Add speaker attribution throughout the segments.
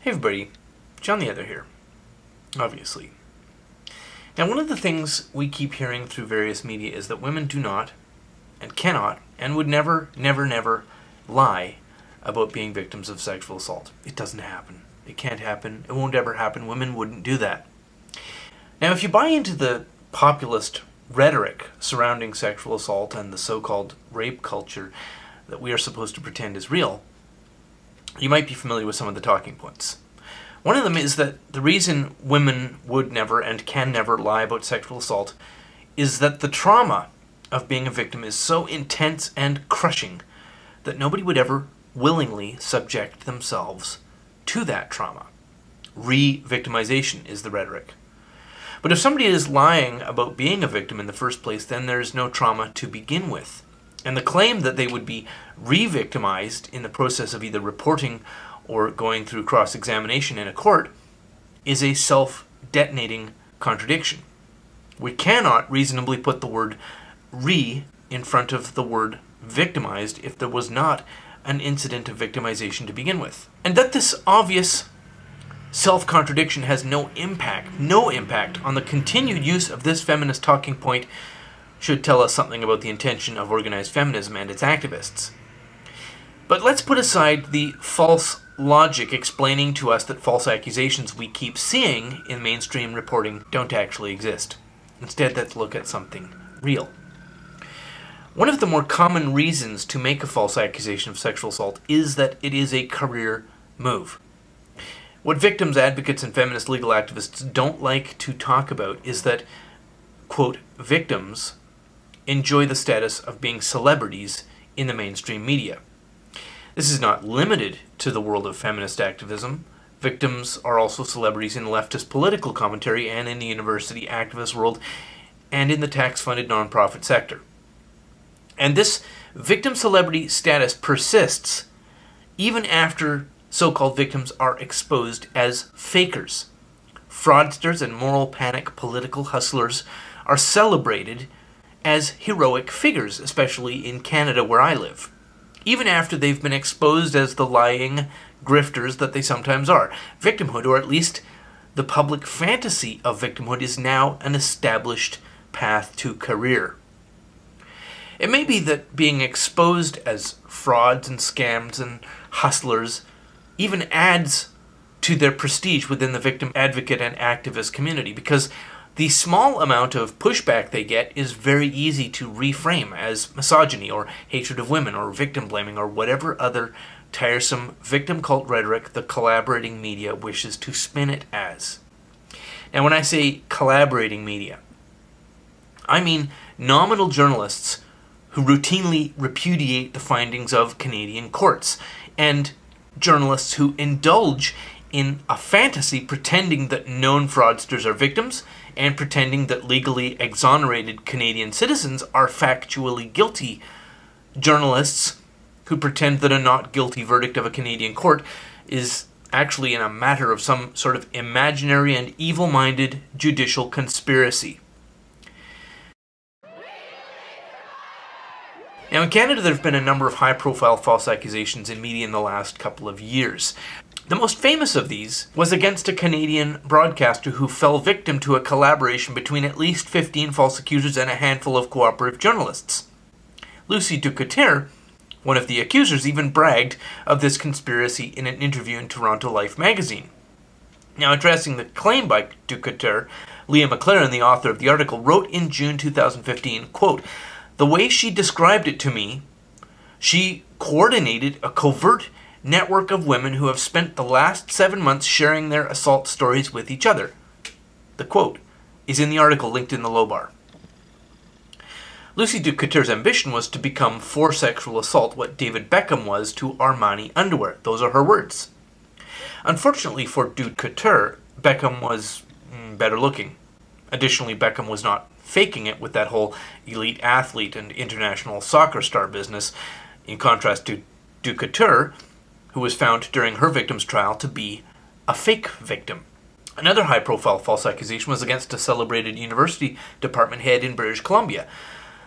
Speaker 1: Hey everybody, John the Other here, obviously. Now one of the things we keep hearing through various media is that women do not, and cannot, and would never lie about being victims of sexual assault. It doesn't happen. It can't happen. It won't ever happen. Women wouldn't do that. Now if you buy into the populist rhetoric surrounding sexual assault and the so-called rape culture that we are supposed to pretend is real, you might be familiar with some of the talking points. One of them is that the reason women would never and can never lie about sexual assault is that the trauma of being a victim is so intense and crushing that nobody would ever willingly subject themselves to that trauma. Re-victimization is the rhetoric. But if somebody is lying about being a victim in the first place, then there's no trauma to begin with. And the claim that they would be re-victimized in the process of either reporting or going through cross-examination in a court is a self-detonating contradiction. We cannot reasonably put the word re in front of the word victimized if there was not an incident of victimization to begin with. And that this obvious self-contradiction has no impact on the continued use of this feminist talking point should tell us something about the intention of organized feminism and its activists. But let's put aside the false logic explaining to us that false accusations we keep seeing in mainstream reporting don't actually exist. Instead, let's look at something real. One of the more common reasons to make a false accusation of sexual assault is that it is a career move. What victims, advocates, and feminist legal activists don't like to talk about is that, quote, victims enjoy the status of being celebrities in the mainstream media. This is not limited to the world of feminist activism. Victims are also celebrities in leftist political commentary and in the university activist world and in the tax-funded nonprofit sector. And this victim celebrity status persists even after so-called victims are exposed as fakers. Fraudsters and moral panic political hustlers are celebrated as heroic figures, especially in Canada where I live, even after they've been exposed as the lying grifters that they sometimes are. Victimhood, or at least the public fantasy of victimhood, is now an established path to career. It may be that being exposed as frauds and scams and hustlers even adds to their prestige within the victim advocate and activist community, because the small amount of pushback they get is very easy to reframe as misogyny or hatred of women or victim blaming or whatever other tiresome victim cult rhetoric the collaborating media wishes to spin it as. Now when I say collaborating media, I mean nominal journalists who routinely repudiate the findings of Canadian courts, and journalists who indulge in a fantasy pretending that known fraudsters are victims and pretending that legally exonerated Canadian citizens are factually guilty. Journalists who pretend that a not guilty verdict of a Canadian court is actually in a matter of some sort of imaginary and evil-minded judicial conspiracy. Now in Canada there have been a number of high-profile false accusations in media in the last couple of years. The most famous of these was against a Canadian broadcaster who fell victim to a collaboration between at least 15 false accusers and a handful of cooperative journalists. Lucy Ducoteur, one of the accusers, even bragged of this conspiracy in an interview in Toronto Life magazine. Now addressing the claim by Ducoteur, Leah McLaren, the author of the article, wrote in June 2015, quote, "The way she described it to me, she coordinated a covert network of women who have spent the last 7 months sharing their assault stories with each other." The quote is in the article linked in the low bar. Lucy Ducouteur's ambition was to become for sexual assault what David Beckham was to Armani underwear. Those are her words. Unfortunately for Ducouteur, Beckham was better looking. Additionally, Beckham was not faking it with that whole elite athlete and international soccer star business, in contrast to Ducouteur, who was found during her victim's trial to be a fake victim. Another high-profile false accusation was against a celebrated university department head in British Columbia.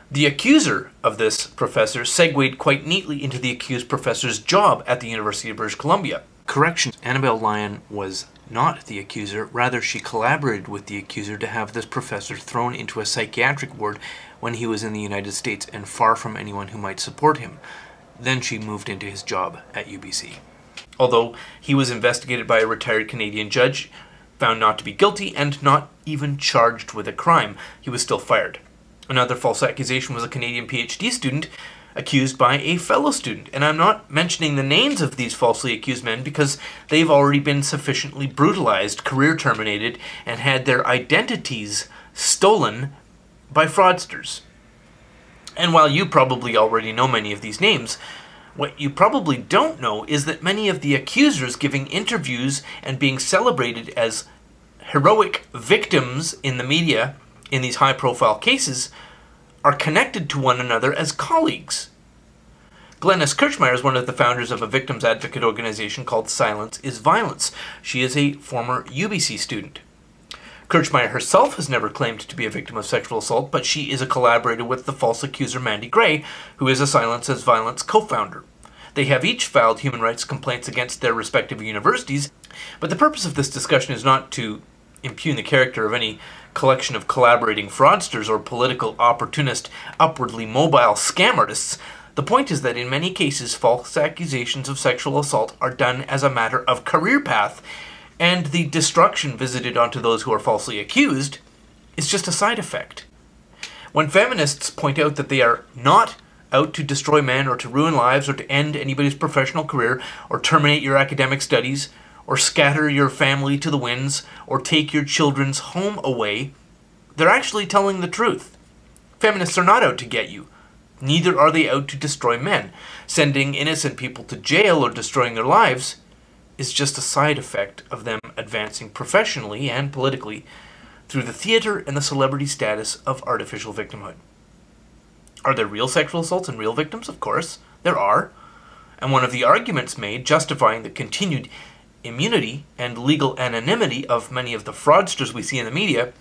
Speaker 1: The accuser of this professor segued quite neatly into the accused professor's job at the University of British Columbia. Correction, Annabelle Lyon was not the accuser. Rather, she collaborated with the accuser to have this professor thrown into a psychiatric ward when he was in the United States and far from anyone who might support him. Then she moved into his job at UBC. Although he was investigated by a retired Canadian judge, found not to be guilty, and not even charged with a crime, he was still fired. Another false accusation was a Canadian PhD student accused by a fellow student. And I'm not mentioning the names of these falsely accused men because they've already been sufficiently brutalized, career terminated, and had their identities stolen by fraudsters. And while you probably already know many of these names, what you probably don't know is that many of the accusers giving interviews and being celebrated as heroic victims in the media in these high-profile cases are connected to one another as colleagues. Glenys Kirchmeier is one of the founders of a victims advocate organization called Silence is Violence. She is a former UBC student. Kirchmeier herself has never claimed to be a victim of sexual assault, but she is a collaborator with the false accuser Mandy Gray, who is a Silence is Violence co-founder. They have each filed human rights complaints against their respective universities, but the purpose of this discussion is not to impugn the character of any collection of collaborating fraudsters or political opportunist, upwardly mobile scam artists. The point is that in many cases, false accusations of sexual assault are done as a matter of career path, and the destruction visited onto those who are falsely accused is just a side effect. When feminists point out that they are not out to destroy men or to ruin lives or to end anybody's professional career or terminate your academic studies or scatter your family to the winds or take your children's home away, they're actually telling the truth. Feminists are not out to get you. Neither are they out to destroy men. Sending innocent people to jail or destroying their lives is just a side effect of them advancing professionally and politically through the theater and the celebrity status of artificial victimhood. Are there real sexual assaults and real victims? Of course, there are. And one of the arguments made justifying the continued immunity and legal anonymity of many of the fraudsters we see in the media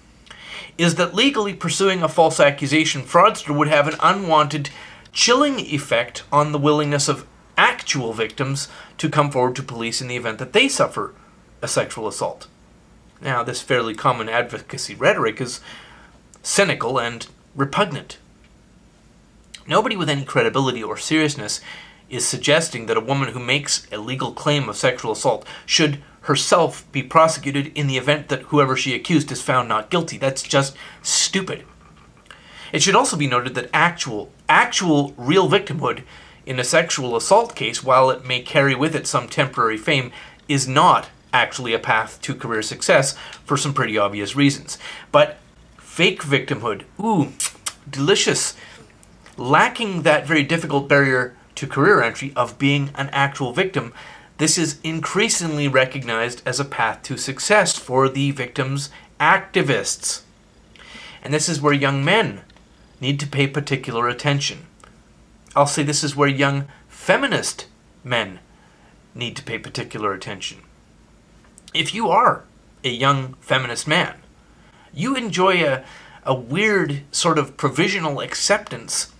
Speaker 1: is that legally pursuing a false accusation fraudster would have an unwanted chilling effect on the willingness of actual victims to come forward to police in the event that they suffer a sexual assault. Now, this fairly common advocacy rhetoric is cynical and repugnant. Nobody with any credibility or seriousness is suggesting that a woman who makes a legal claim of sexual assault should herself be prosecuted in the event that whoever she accused is found not guilty. That's just stupid. It should also be noted that actual real victimhood in a sexual assault case, while it may carry with it some temporary fame, is not actually a path to career success for some pretty obvious reasons. But fake victimhood, ooh, delicious, lacking that very difficult barrier to career entry of being an actual victim, this is increasingly recognized as a path to success for the victims' activists. And this is where young men need to pay particular attention. I'll say this is where young feminist men need to pay particular attention. If you are a young feminist man, you enjoy a weird sort of provisional acceptance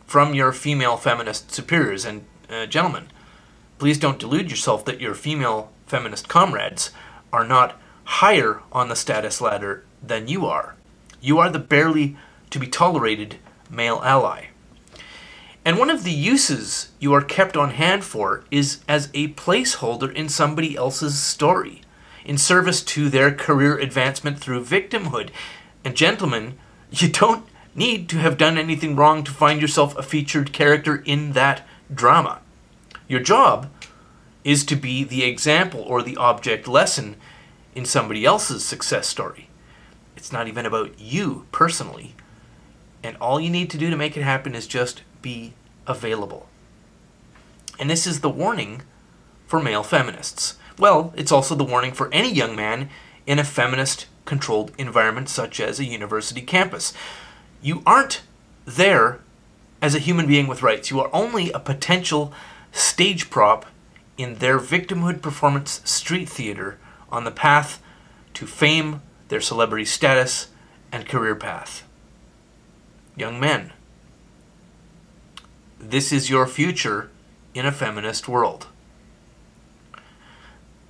Speaker 1: from your female feminist superiors. And gentlemen, please don't delude yourself that your female feminist comrades are not higher on the status ladder than you are. You are the barely to be tolerated male ally. And one of the uses you are kept on hand for is as a placeholder in somebody else's story, in service to their career advancement through victimhood. And gentlemen, you don't need to have done anything wrong to find yourself a featured character in that drama. Your job is to be the example or the object lesson in somebody else's success story. It's not even about you personally. And all you need to do to make it happen is just be available. And this is the warning for male feminists. Well, it's also the warning for any young man in a feminist-controlled environment such as a university campus. You aren't there as a human being with rights. You are only a potential stage prop in their victimhood performance street theater on the path to fame, their celebrity status, and career path. Young men, this is your future in a feminist world.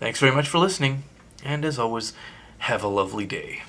Speaker 1: Thanks very much for listening, and as always, have a lovely day.